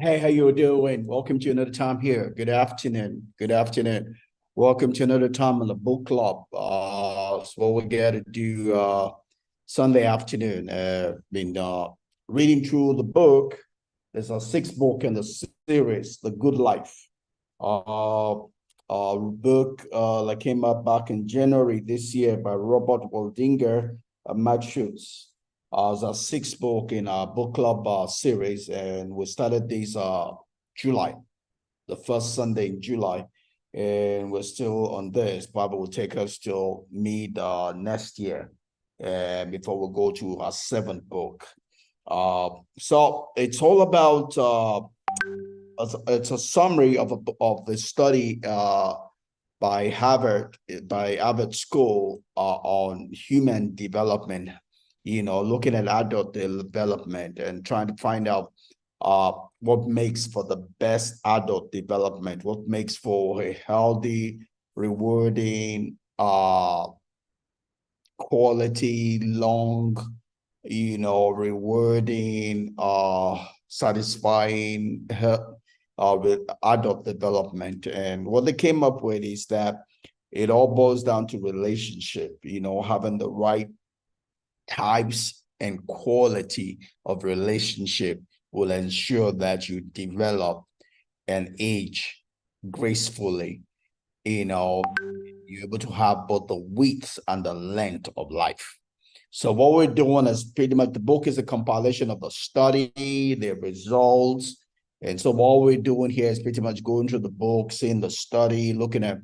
Hey, how you doing? Welcome to another time here. Good afternoon. Good afternoon. Welcome to another time on the book club. It's what we get to do Sunday afternoon. Been reading through the book. There's a sixth book in the series, The Good Life. Book that came up back in January this year by Robert Waldinger and Marc Schulz. It's our sixth book in our book club series, and we started this July, the first Sunday in July, and we're still on this. Bible will take us till mid next year, and before we go to our seventh book. So it's all about it's a summary of the study by Harvard School on human development. Looking at adult development and trying to find out what makes for the best adult development, what makes for a healthy, rewarding, quality, long, rewarding, satisfying with adult development. And what they came up with is that it all boils down to relationship, having the right types and quality of relationship will ensure that you develop and age gracefully. You're able to have both the width and the length of life. So what we're doing is pretty much the book is a compilation of the study, the results. And so what we're doing here is pretty much going through the book, seeing the study, looking at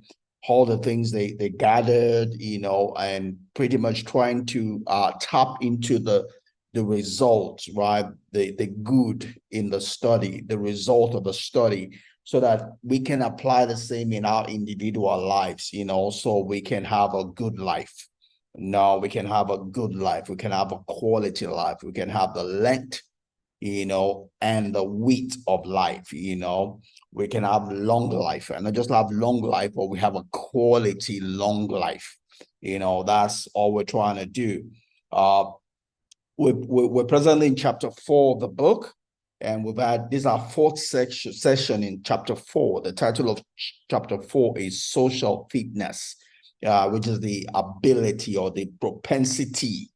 all the things they gathered, and pretty much trying to tap into the results, right? The good in the study, the result of the study, so that we can apply the same in our individual lives, so we can have a good life. No, we can have a good life. We can have a quality life. We can have the length, and the width of life, we can have long life, and not just have long life, but we have a quality long life. That's all we're trying to do. We're presently in chapter 4 of the book, and this is our fourth session in chapter 4. The title of chapter 4 is Social Fitness, which is the ability or the propensity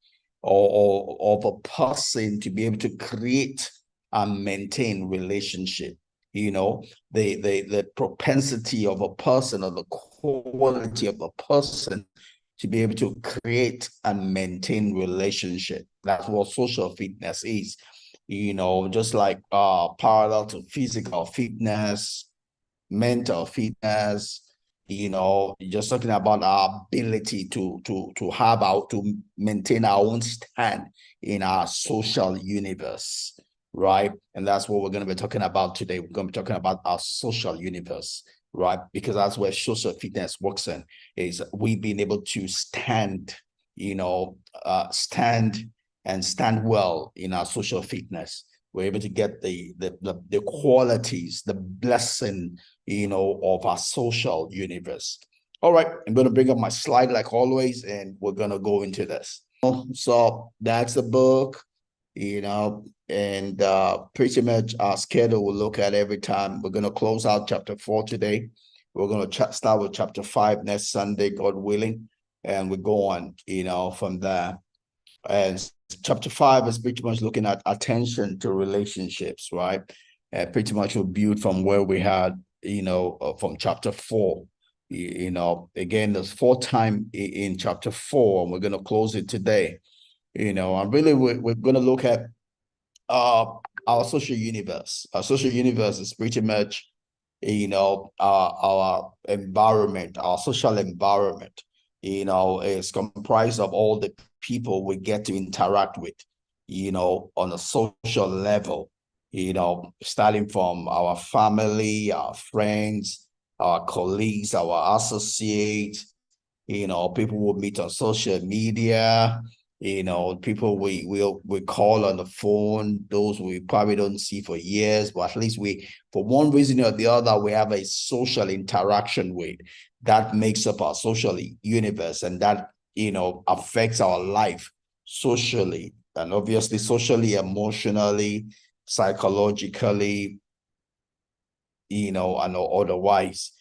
of a person to be able to create and maintain relationship. The propensity of a person, or the quality of a person to be able to create and maintain relationship. That's what social fitness is. Just like parallel to physical fitness, mental fitness, just talking about our ability to maintain our own stand in our social universe, right? And that's what we're going to be talking about today. We're going to be talking about our social universe, right? Because that's where social fitness works in, is we being able to stand well in our social fitness. We're able to get the qualities, the blessing, of our social universe. All right, I'm going to bring up my slide like always, and we're going to go into this. So that's the book, and pretty much our schedule we'll look at every time. We're going to close out chapter 4 today. We're going to start with chapter 5 next Sunday, God willing, and we go on, from there. And chapter 5 is pretty much looking at attention to relationships, right? Pretty much we'll build from where we had, from chapter 4. Again, there's 4 times in chapter 4, and we're going to close it today. And really we're going to look at our social universe. Our social universe is pretty much, our environment, our social environment. Is comprised of all the people we get to interact with, on a social level, starting from our family, our friends, our colleagues, our associates, people we meet on social media, people we call on the phone, those we probably don't see for years, but at least for one reason or the other, we have a social interaction with. That makes up our social universe, and that, affects our life socially, and obviously socially, emotionally, psychologically, and otherwise,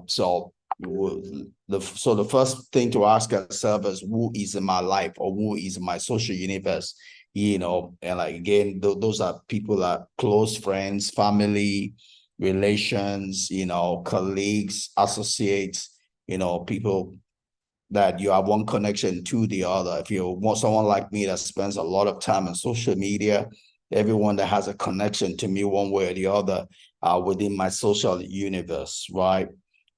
so the first thing to ask ourselves is, who is in my life, or who is in my social universe, and like, again, those are people that close friends, family, relations, colleagues, associates, people that you have one connection to the other. If you want someone like me that spends a lot of time on social media, everyone that has a connection to me one way or the other within my social universe, right?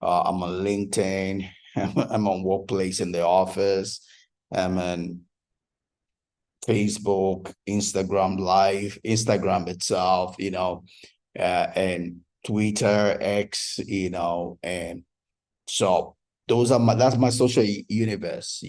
I'm on LinkedIn, I'm on Workplace, in the office, I'm on Facebook, Instagram Live, Instagram itself, and Twitter, X, and so that's my social universe,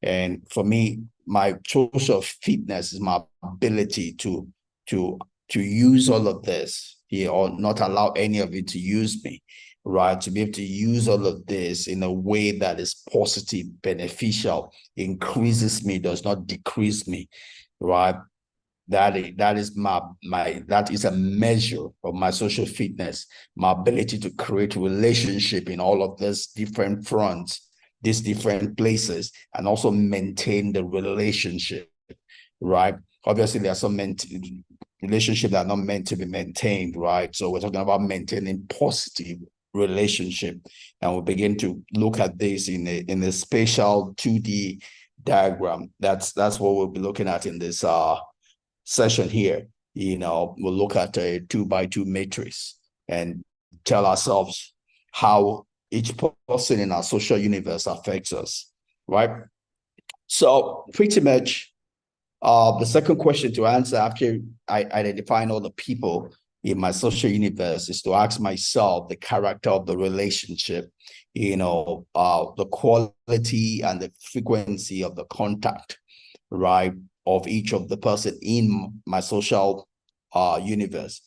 and for me, my social fitness is my ability to to use all of this, or not allow any of it to use me, right? To be able to use all of this in a way that is positive, beneficial, increases me, does not decrease me, right? That is a measure of my social fitness, my ability to create relationship in all of these different fronts, these different places, and also maintain the relationship, right? Obviously, there are some relationships that are not meant to be maintained, right? So we're talking about maintaining positive relationship, and we begin to look at this in a spatial 2D diagram. That's what we'll be looking at in this session here. We'll look at a 2x2 matrix and tell ourselves how each person in our social universe affects us, right? So pretty much the second question to answer after I identifying all the people in my social universe is to ask myself the character of the relationship, the quality and the frequency of the contact, right, of each of the person in my social universe.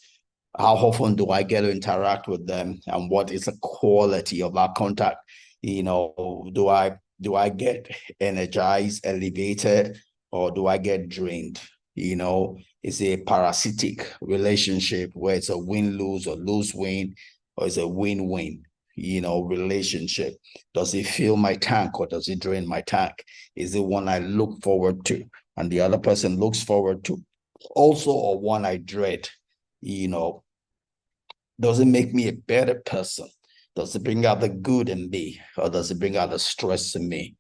How often do I get to interact with them, and what is the quality of that contact? Do I get energized, elevated, or do I get drained? It's a parasitic relationship where it's a win-lose or lose-win, or it's a win-win, relationship. Does it fill my tank, or does it drain my tank? Is it one I look forward to and the other person looks forward to also, or one I dread? Does it make me a better person? Does it bring out the good in me, or does it bring out the stress in me?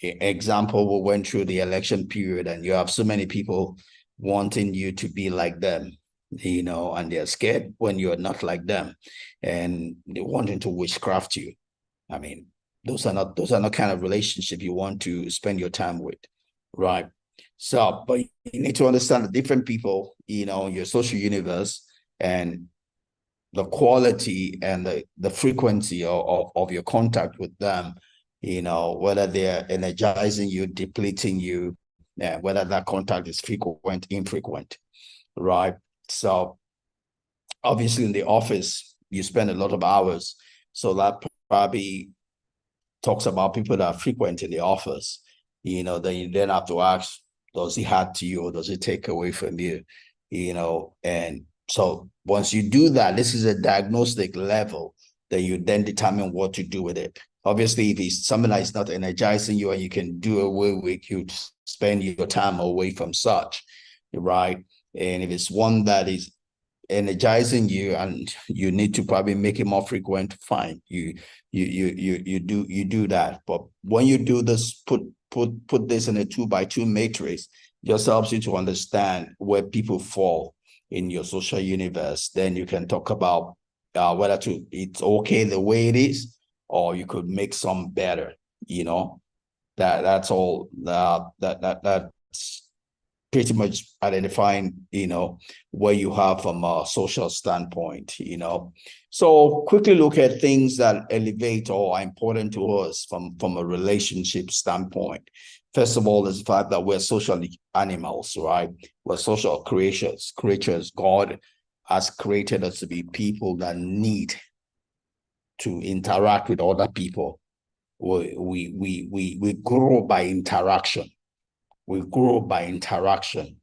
Example, we went through the election period, and you have so many people wanting you to be like them, and they're scared when you're not like them, and they're wanting to witchcraft you. I mean, those are not kind of relationship you want to spend your time with, right? So, but you need to understand the different people, your social universe, and the quality and the frequency of your contact with them, whether they're energizing you, depleting you, whether that contact is frequent, infrequent, right? So obviously in the office, you spend a lot of hours. So that probably talks about people that are frequent in the office. Then you then have to ask, does it add to you, or does it take away from you? And so once you do that, this is a diagnostic level that you then determine what to do with it. Obviously, if it's something that is not energizing you and you can do away with, you spend your time away from such, right? And if it's one that is energizing you and you need to probably make it more frequent, fine, you do that. But when you do this, put this in a 2x2 matrix, just helps you to understand where people fall in your social universe. Then you can talk about whether it's okay the way it is, or you could make some better. That's all. That's pretty much identifying, where you have from a social standpoint. So quickly look at things that elevate or are important to us from a relationship standpoint. First of all, is the fact that we're social animals, right? We're social creatures. God has created us to be people that need to interact with other people. We grow by interaction. We grow by interaction.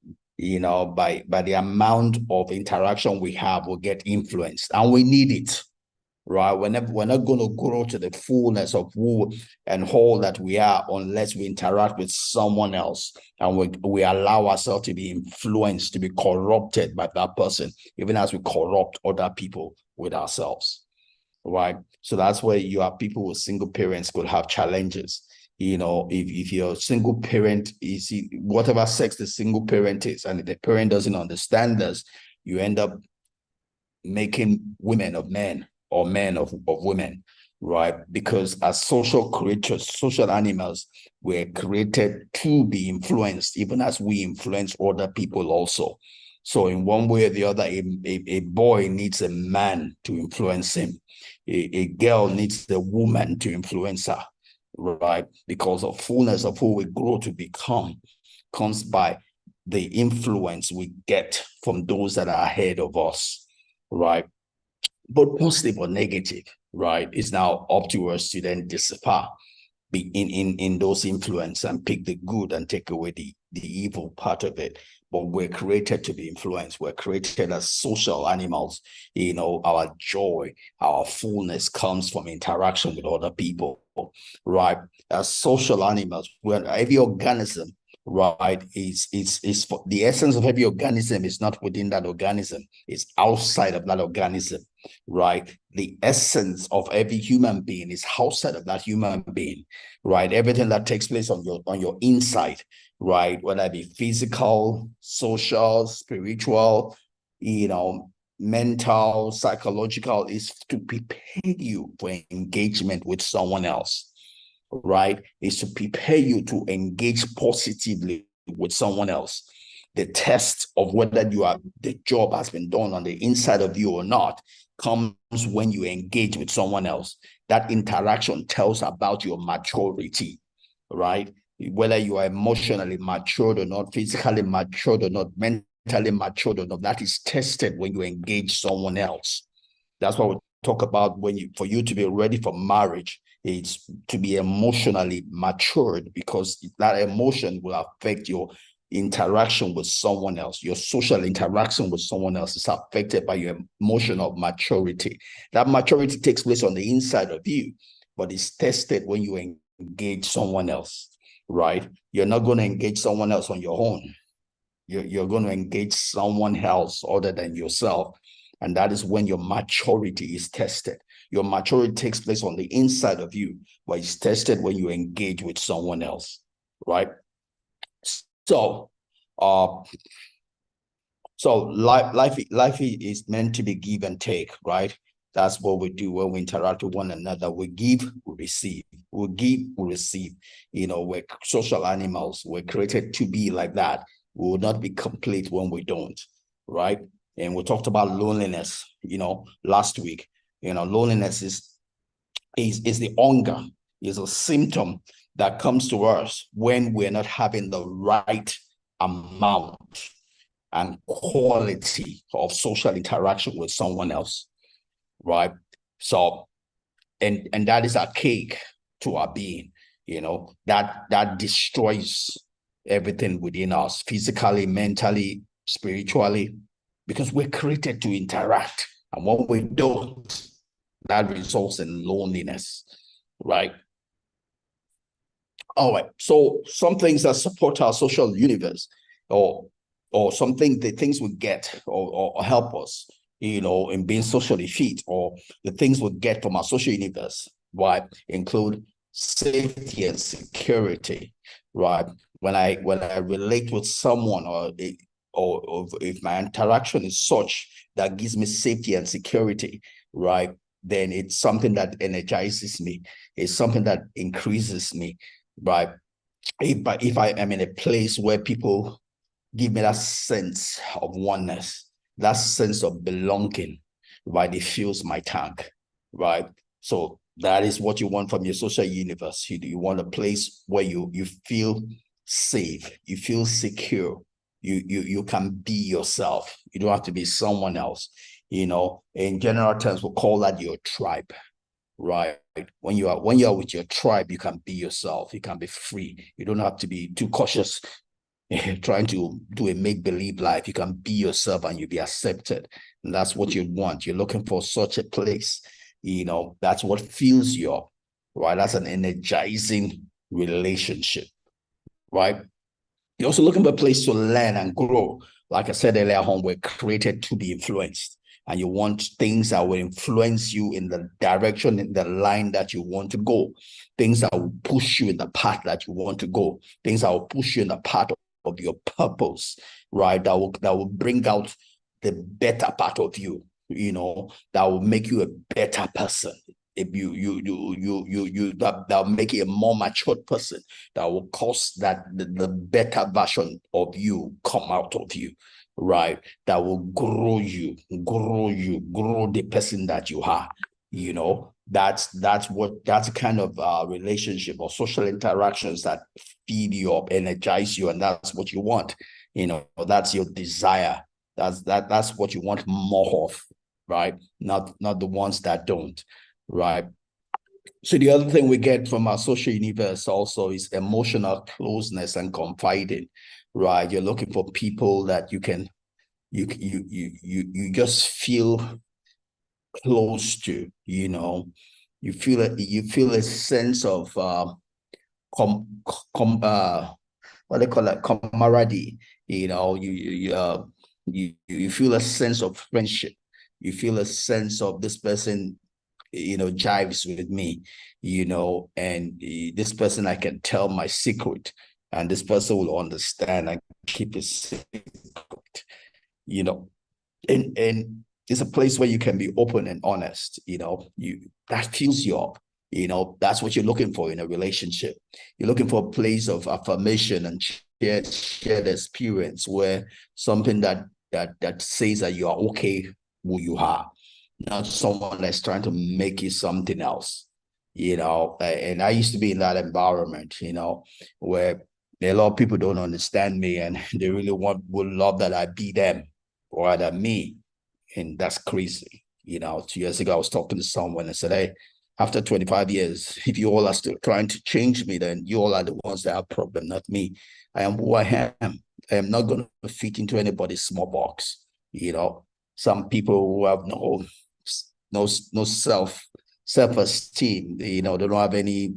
by the amount of interaction we have, we get influenced, and we need it, right? We're not going to grow to the fullness of who and whole that we are unless we interact with someone else, and we allow ourselves to be influenced, to be corrupted by that person, even as we corrupt other people with ourselves, right? So that's where you have people with single parents could have challenges. If you're a single parent, you see whatever sex the single parent is, and if the parent doesn't understand this, you end up making women of men or men of women, right? Because as social creatures, social animals, we're created to be influenced, even as we influence other people also. So in one way or the other, a boy needs a man to influence him. A girl needs a woman to influence her, right? Because the fullness of who we grow to become comes by the influence we get from those that are ahead of us, right? But positive or negative, right? It's now up to us to then decipher in those influence and pick the good and take away the evil part of it. But we're created to be influenced. We're created as social animals. Our joy, our fullness comes from interaction with other people, right? As social animals, when every organism, right, is for the essence of every organism is not within that organism, it's outside of that organism, right? The essence of every human being is outside of that human being, right? Everything that takes place on your inside, right? Whether it be physical, social, spiritual, mental, psychological, is to prepare you for engagement with someone else, right? Is to prepare you to engage positively with someone else. The test of whether the job has been done on the inside of you or not comes when you engage with someone else. That interaction tells about your maturity, right? Whether you are emotionally matured or not, physically matured or not, mentally matured or not, that is tested when you engage someone else. That's what we talk about for you to be ready for marriage. It's to be emotionally matured, because that emotion will affect your interaction with someone else. Your social interaction with someone else is affected by your emotional maturity. That maturity takes place on the inside of you, but it's tested when you engage someone else, right? You're not going to engage someone else on your own. You're going to engage someone else other than yourself. And that is when your maturity is tested. Your maturity takes place on the inside of you, but it's tested when you engage with someone else, right? So, life is meant to be give and take, right? That's what we do when we interact with one another. We give, we receive. We give, we receive. We're social animals. We're created to be like that. We will not be complete when we don't, right? And we talked about loneliness, last week. Loneliness is the hunger, is a symptom that comes to us when we're not having the right amount and quality of social interaction with someone else, right? So, and that is archaic to our being, that destroys everything within us, physically, mentally, spiritually, because we're created to interact. And when we don't, that results in loneliness, right? All right. So some things that support our social universe, or the things we get or help us, in being socially fit, or the things we get from our social universe, right, include safety and security, right? When I relate with someone, or if my interaction is such that gives me safety and security, right, then it's something that energizes me. It's something that increases me, right? If I am in a place where people give me that sense of oneness, that sense of belonging, right, it fills my tank, right? So that is what you want from your social universe. You want a place where you feel safe, you feel secure, you can be yourself. You don't have to be someone else. In general terms, we'll call that your tribe, right? When you are with your tribe, you can be yourself. You can be free. You don't have to be too cautious trying to do a make-believe life. You can be yourself and you'll be accepted. And that's what you want. You're looking for such a place. That's what fills you up, right? That's an energizing relationship, right? You're also looking for a place to learn and grow. Like I said earlier on, we're created to be influenced. And you want things that will influence you in the direction, in the line that you want to go. Things that will push you in the path that you want to go. Things that will push you in the path of your purpose, right? That will bring out the better part of you, that will make you a better person. If that'll make you a more matured person, that will cause that the better version of you come out of you, right? That will grow the person that you are. That's the kind of relationship or social interactions that feed you up, energize you, and that's what you want. That's your desire. That's what you want more of, right? Not the ones that don't, right? So the other thing we get from our social universe also is emotional closeness and confiding, right? You're looking for people that you just feel close to. You feel a sense of what they call it, camaraderie. You feel a sense of friendship. You feel a sense of this person jives with me, and this person, I can tell my secret, and this person will understand and keep it secret, and it's a place where you can be open and honest, that fills you up. That's what you're looking for in a relationship. You're looking for a place of affirmation and shared experience, where something that says that you are okay who you are, not someone that's trying to make you something else. And I used to be in that environment, where a lot of people don't understand me, and they really would love that I be them or that me. And that's crazy. 2 years ago, I was talking to someone and said, hey, after 25 years, if you all are still trying to change me, then you all are the ones that have problem, not me. I am who I am. I am not going to fit into anybody's small box. Some people who have no self-esteem, they don't have any,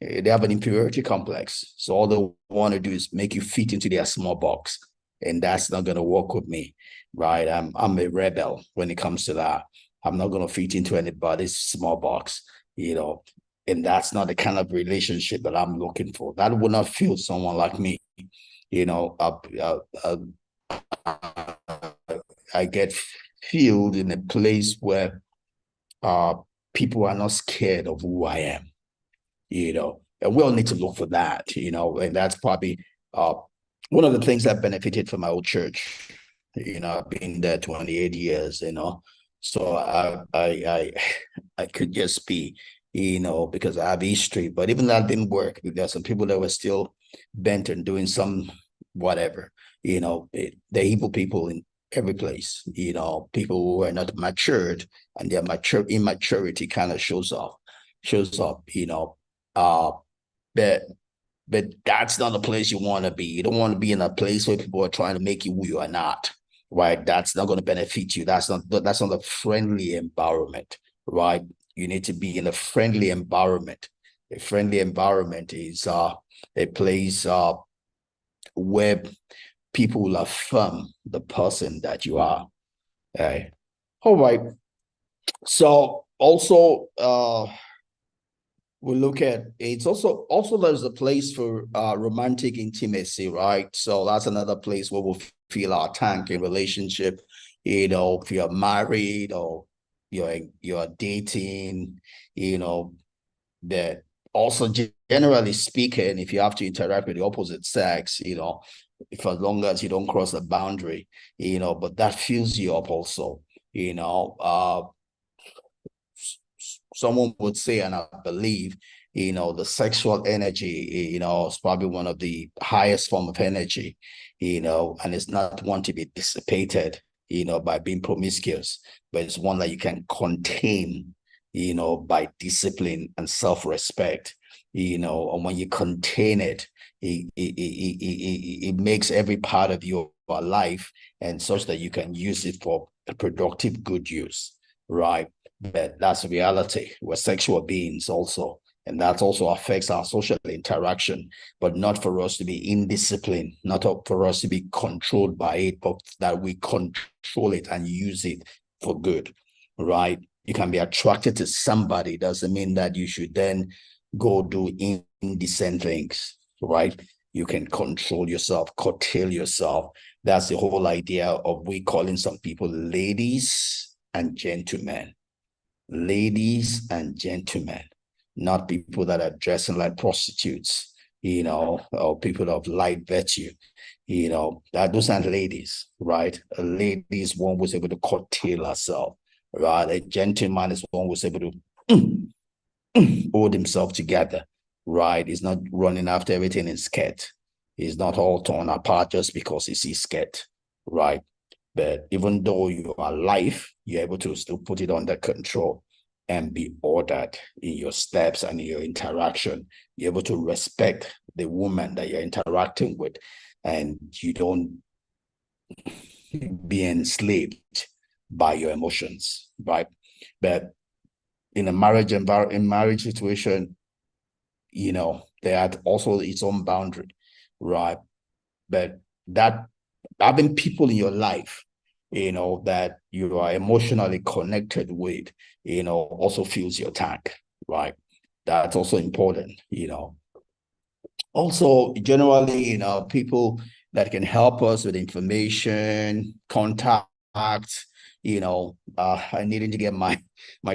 they have an inferiority complex. So all they want to do is make you fit into their small box. And that's not going to work with me, right? I'm a rebel when it comes to that. I'm not going to fit into anybody's small box, and that's not the kind of relationship that I'm looking for. That would not feel someone like me. I get filled in a place where people are not scared of who I am, and we all need to look for that, and that's probably one of the things that benefited from my old church. I've been there 28 years, so I could just be, because I have history, but even that didn't work. There's some people that were still bent and doing some whatever, the evil people in every place, people who are not matured, and their immaturity kind of shows up, but that's not the place you want to be. You don't want to be in a place where people are trying to make you who you are not, right? That's not going to benefit you. That's not a friendly environment, right? You need to be in a friendly environment. A friendly environment is a place where people will affirm the person that you are. Okay. All right. So also we look at, it's also there's a place for romantic intimacy, right? So that's another place where we'll feel our tank in relationship. If you're married or you're dating, that also, generally speaking, if you have to interact with the opposite sex, if as long as you don't cross the boundary, but that fills you up also. Someone would say, and I believe, the sexual energy, is probably one of the highest form of energy, and it's not one to be dissipated, by being promiscuous, but it's one that you can contain, by discipline and self-respect, and when you contain it, it makes every part of your life and such that you can use it for a productive good use, right? But that's reality. We're sexual beings also, and that also affects our social interaction, but not for us to be indisciplined, not for us to be controlled by it, but that we control it and use it for good, right? You can be attracted to somebody, doesn't mean that you should then go do indecent things, right? You can control yourself, curtail yourself. That's the whole idea of we calling some people ladies and gentlemen. Ladies and gentlemen, not people that are dressing like prostitutes, or people of light virtue. That those aren't ladies, right? A lady is one who's able to curtail herself, right? A gentleman is one who's able to hold himself together, right? He's not running after everything in skirt. He's not all torn apart just because he sees skirt, right? But even though you are alive, you're able to still put it under control and be ordered in your steps and in your interaction. You're able to respect the woman that you're interacting with, and you don't be enslaved by your emotions, right? But in a marriage situation, there are also its own boundary, right? But that having people in your life, that you are emotionally connected with, also fills your tank, right? That's also important. Also, generally, people that can help us with information, contact, I needed to get my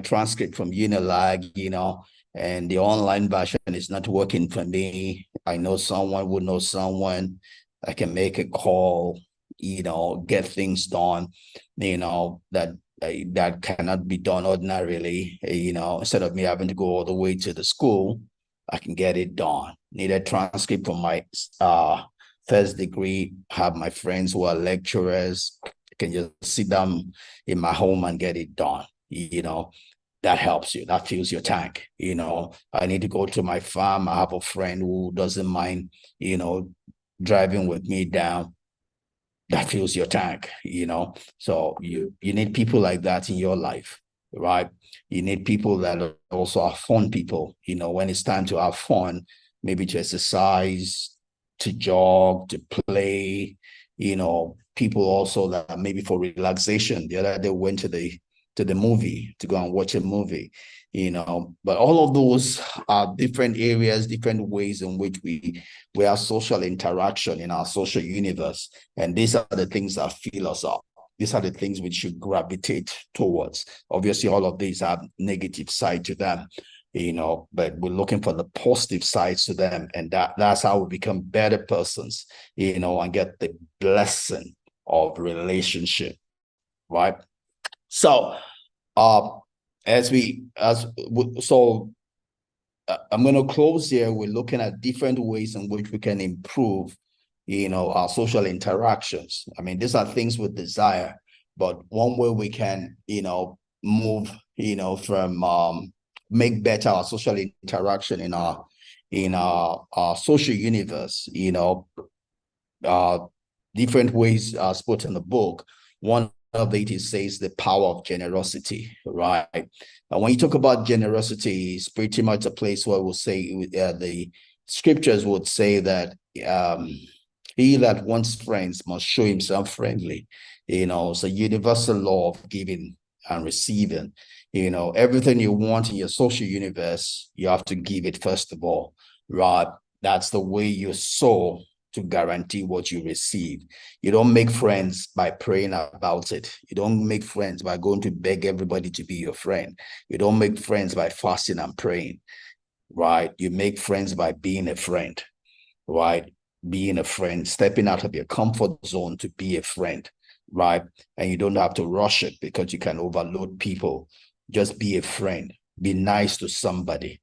transcript from Unilag, and the online version is not working for me. I know someone would know someone. I can make a call, get things done, that cannot be done ordinarily. Instead of me having to go all the way to the school, I can get it done. Need a transcript from my first degree, have my friends who are lecturers. I can just sit down in my home and get it done. That helps you. That fills your tank. I need to go to my farm. I have a friend who doesn't mind, driving with me down. That fills your tank. So you need people like that in your life, right? You need people that also are fun people. When it's time to have fun, maybe to exercise, to jog, to play. People also that maybe for relaxation. The other day went to the movie to go and watch a movie. But all of those are different areas, different ways in which we have social interaction in our social universe. And these are the things that fill us up. These are the things we should gravitate towards. Obviously, all of these have negative side to them, but we're looking for the positive sides to them. And that's how we become better persons, and get the blessing of relationship, right? So, so I'm going to close here. We're looking at different ways in which we can improve, our social interactions. I mean, these are things with desire, but one way we can, move, from make better our social interaction in our social universe, uh, different ways put in the book. One of it says the power of generosity, right? And when you talk about generosity, it's pretty much a place where we'll say the scriptures would say that he that wants friends must show himself friendly. It's a universal law of giving and receiving. Everything you want in your social universe, you have to give it first of all, right? That's the way you sow to guarantee what you receive. You don't make friends by praying about it. You don't make friends by going to beg everybody to be your friend. You don't make friends by fasting and praying, right? You make friends by being a friend, right? Being a friend, stepping out of your comfort zone to be a friend, right? And you don't have to rush it because you can overload people. Just be a friend. Be nice to somebody,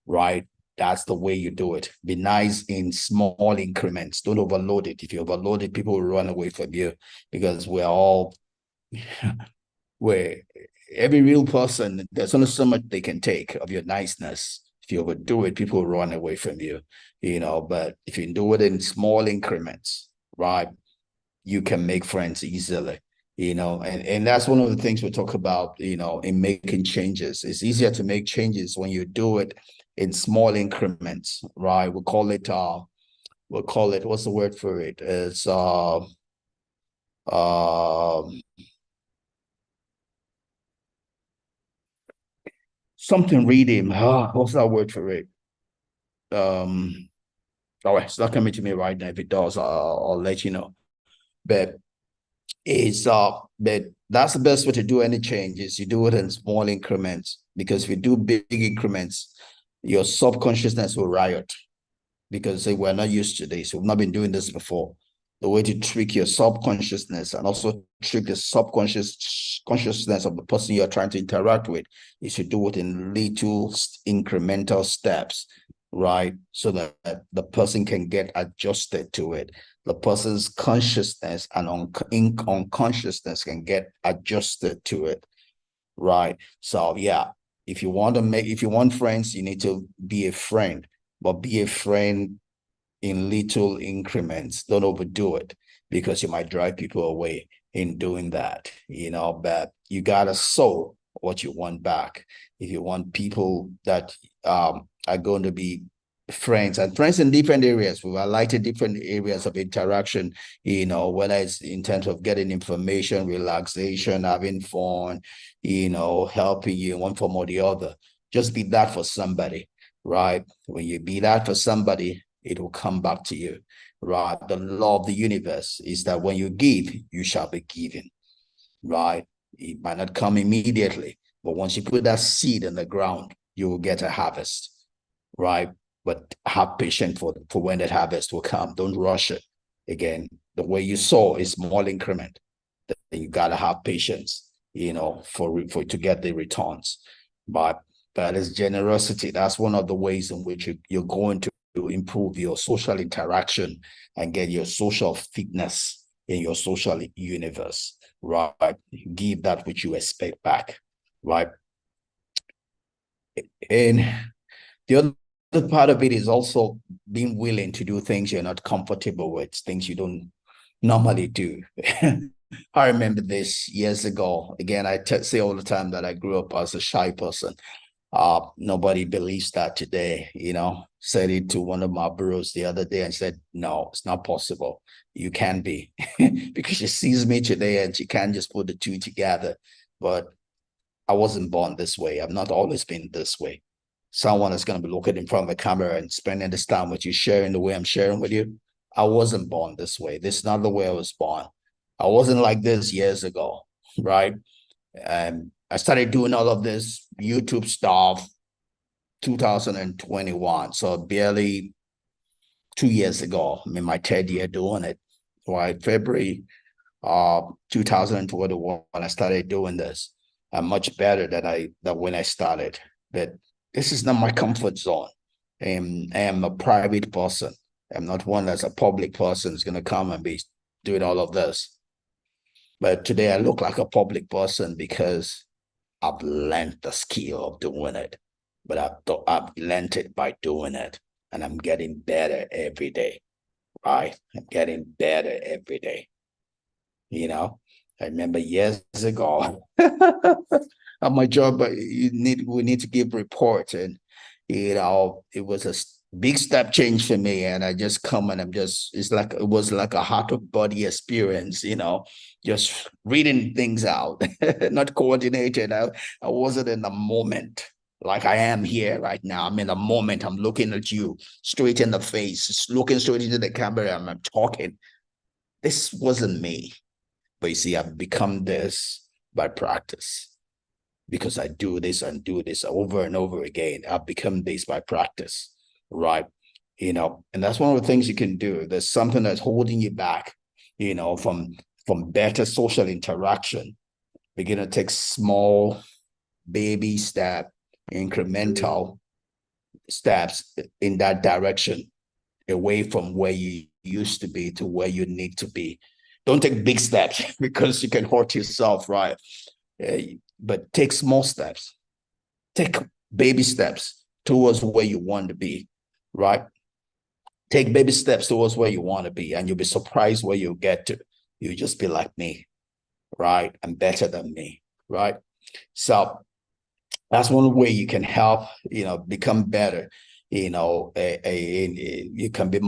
right? That's the way you do it. Be nice in small increments. Don't overload it. If you overload it, people will run away from you because we're every real person, there's only so much they can take of your niceness. If you overdo it, people will run away from you, but if you do it in small increments, right, you can make friends easily, and that's one of the things we talk about, in making changes. It's easier to make changes when you do it in small increments, right? We'll call it, what's the word for it? It's something reading. What's that word for it? All right, it's not coming to me right now. If it does, I'll let you know. But but that's the best way to do any changes. You do it in small increments, because if you do big increments, your subconsciousness will riot, because we're not used to this. We've not been doing this before. The way to trick your subconsciousness and also trick the consciousness of the person you're trying to interact with is to do it in little incremental steps, right? So that the person can get adjusted to it. The person's consciousness and unconsciousness can get adjusted to it, right? So yeah, if you want friends, you need to be a friend, but be a friend in little increments. Don't overdo it, because you might drive people away in doing that, but you gotta sow what you want back. If you want people that are going to be friends, and friends in different areas, we've highlighted different areas of interaction, whether it's in terms of getting information, relaxation, having fun, helping you in one form or the other. Just be that for somebody, right? When you be that for somebody, it will come back to you, right? The law of the universe is that when you give, you shall be given, right? It might not come immediately, but once you put that seed in the ground, you will get a harvest, right? But have patience for when that harvest will come. Don't rush it. Again, the way you sow is small increment. Then you gotta have patience, for to get the returns. But that is generosity. That's one of the ways in which you're going to improve your social interaction and get your social fitness in your social universe, right? Give that which you expect back, right? And the other part of it is also being willing to do things you're not comfortable with, things you don't normally do. I remember this years ago. Again, I say all the time that I grew up as a shy person. Nobody believes that today, Said it to one of my bros the other day and said, no, it's not possible. You can be. Because she sees me today and she can't just put the two together. But I wasn't born this way. I've not always been this way. Someone is going to be looking in front of the camera and spending this time with you, sharing the way I'm sharing with you. I wasn't born this way. This is not the way I was born. I wasn't like this years ago, right? And I started doing all of this YouTube stuff 2021. So barely 2 years ago. I'm in my third year doing it. Right, February 2021, I started doing this. I'm much better than when I started. But this is not my comfort zone. I am a private person. I'm not one that's a public person who's gonna come and be doing all of this. But today I look like a public person because I've learned the skill of doing it. But I've learned it by doing it. And I'm getting better every day, right? I'm getting better every day. I remember years ago at my job, we need to give reports, and it was a big step change for me. And I just come and it was like a heart of body experience, just reading things out, not coordinated. I wasn't in the moment like I am here right now. I'm in a moment. I'm looking at you straight in the face, looking straight into the camera, and I'm talking. This wasn't me. But you see, I've become this by practice, because I do this and do this over and over again. I've become this by practice, right? And that's one of the things you can do. There's something that's holding you back, from better social interaction. Begin to take small baby step, incremental steps in that direction, away from where you used to be to where you need to be. Don't take big steps because you can hurt yourself, right? But take small steps. Take baby steps towards where you want to be, right? Take baby steps towards where you want to be, and you'll be surprised where you'll get to. You'll just be like me, right? And better than me, right? So that's one way you can help, become better. You can be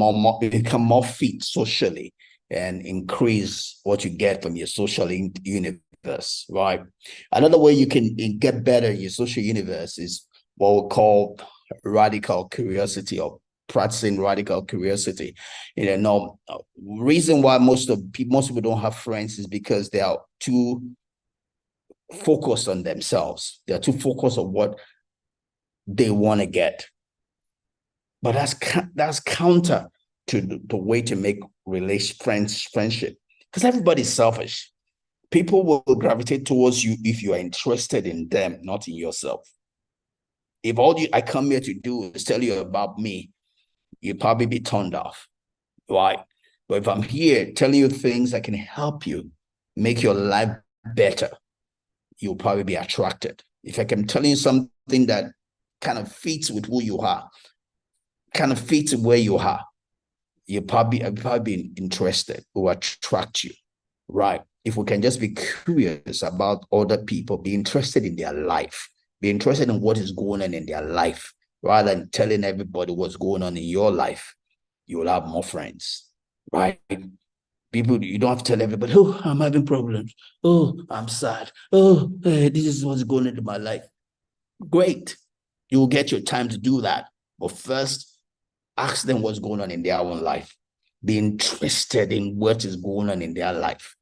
become more fit socially and increase what you get from your social universe, right? Another way you can get better in your social universe is what we call radical curiosity, or practicing radical curiosity. Reason why most people don't have friends is because they are too focused on themselves. They're too focused on what they want to get. But that's counter to the way to make friendship, because everybody's selfish. People will gravitate towards you if you are interested in them, not in yourself. If all I come here to do is tell you about me, you'll probably be turned off, right? But if I'm here telling you things that can help you make your life better, you'll probably be attracted. If I can tell you something that kind of fits with who you are, kind of fits where you are, you'll probably be interested or attract you, right? If we can just be curious about other people, be interested in their life, be interested in what is going on in their life, rather than telling everybody what's going on in your life, you will have more friends, right? People, you don't have to tell everybody, oh, I'm having problems. Oh, I'm sad. Oh, this is what's going into my life. Great. You will get your time to do that. But first, ask them what's going on in their own life. Be interested in what is going on in their life.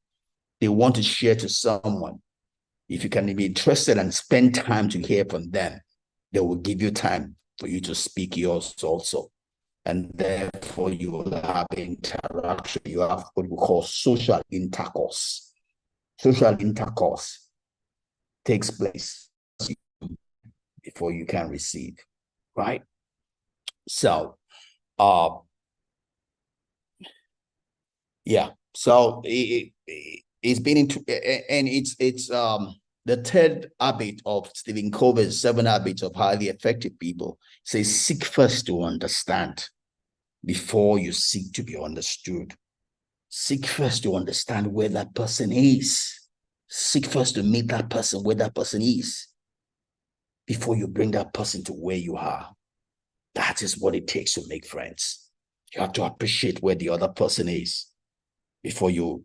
They want to share to someone. If you can be interested and spend time to hear from them, they will give you time for you to speak yours also. And therefore, you will have interaction. You have what we call social intercourse. Social intercourse takes place before you can receive, right? So, yeah. So it's been into, and it's the third habit of Stephen Covey's 7 Habits of Highly Effective People says, seek first to understand before you seek to be understood. Seek first to understand where that person is. Seek first to meet that person where that person is before you bring that person to where you are. That is what it takes to make friends. You have to appreciate where the other person is before you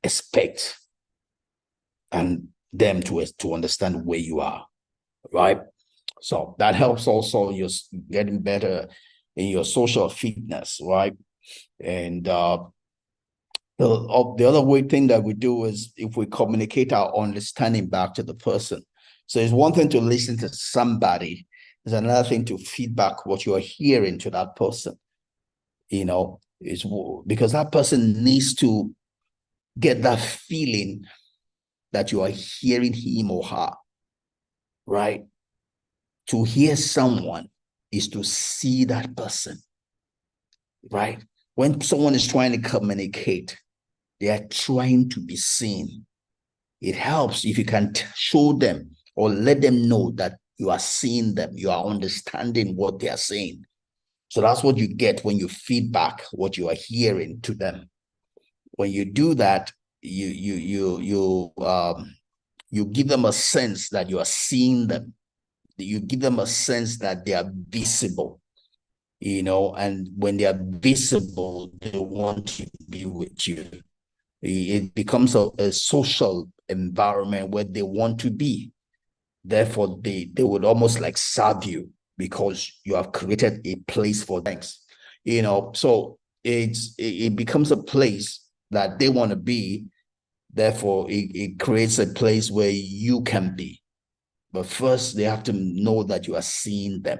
expect and them to understand where you are, right? So that helps also you getting better in your social fitness, right? And the other way thing that we do is if we communicate our understanding back to the person. So it's one thing to listen to somebody, it's another thing to feedback what you are hearing to that person. It's because that person needs to get that feeling that you are hearing him or her, right? To hear someone is to see that person, right? When someone is trying to communicate, they are trying to be seen. It helps if you can show them or let them know that you are seeing them, you are understanding what they are saying. So that's what you get when you feedback what you are hearing to them. When you do that, you give them a sense that you are seeing them. You give them a sense that they are visible, and when they are visible, they want to be with you. It becomes a social environment where they want to be. Therefore, they would almost like serve you because you have created a place for them. So it becomes a place that they want to be. Therefore, it creates a place where you can be. But first, they have to know that you are seeing them.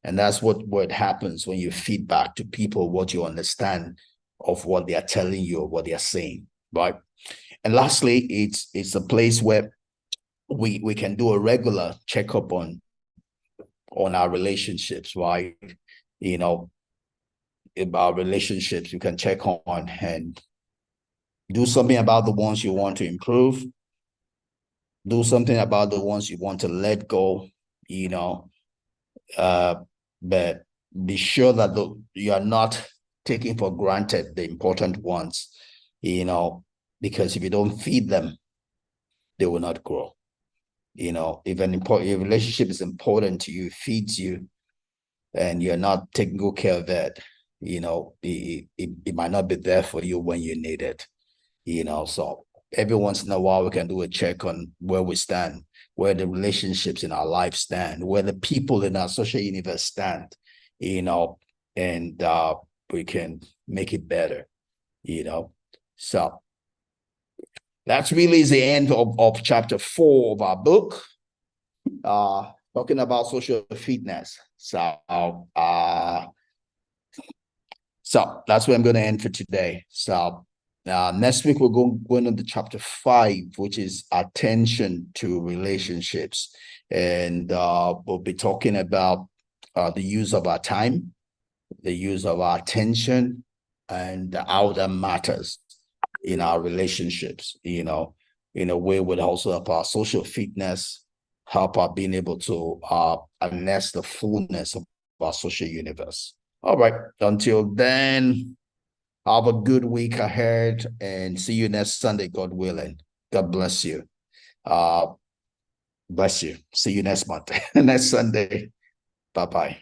And that's what happens when you feedback to people what you understand of what they are telling you or what they are saying, right? And lastly, it's a place where we can do a regular checkup on our relationships, right? About relationships, you can check on and do something about the ones you want to improve. Do something about the ones you want to let go, But be sure that you are not taking for granted the important ones, because if you don't feed them, they will not grow. If a relationship is important to you, feeds you, and you're not taking good care of it, it might not be there for you when you need it. So every once in a while we can do a check on where we stand, where the relationships in our life stand, where the people in our social universe stand, and we can make it better. So that's really the end of chapter 4 of our book, talking about social fitness. So that's where I'm going to end for today. So next week, we're going on to chapter 5, which is attention to relationships. And we'll be talking about the use of our time, the use of our attention, and how that matters in our relationships, in a way would also help our social fitness, help our being able to harness the fullness of our social universe. All right. Until then, have a good week ahead and see you next Sunday, God willing. God bless you. Bless you. See you next month, next Sunday. Bye-bye.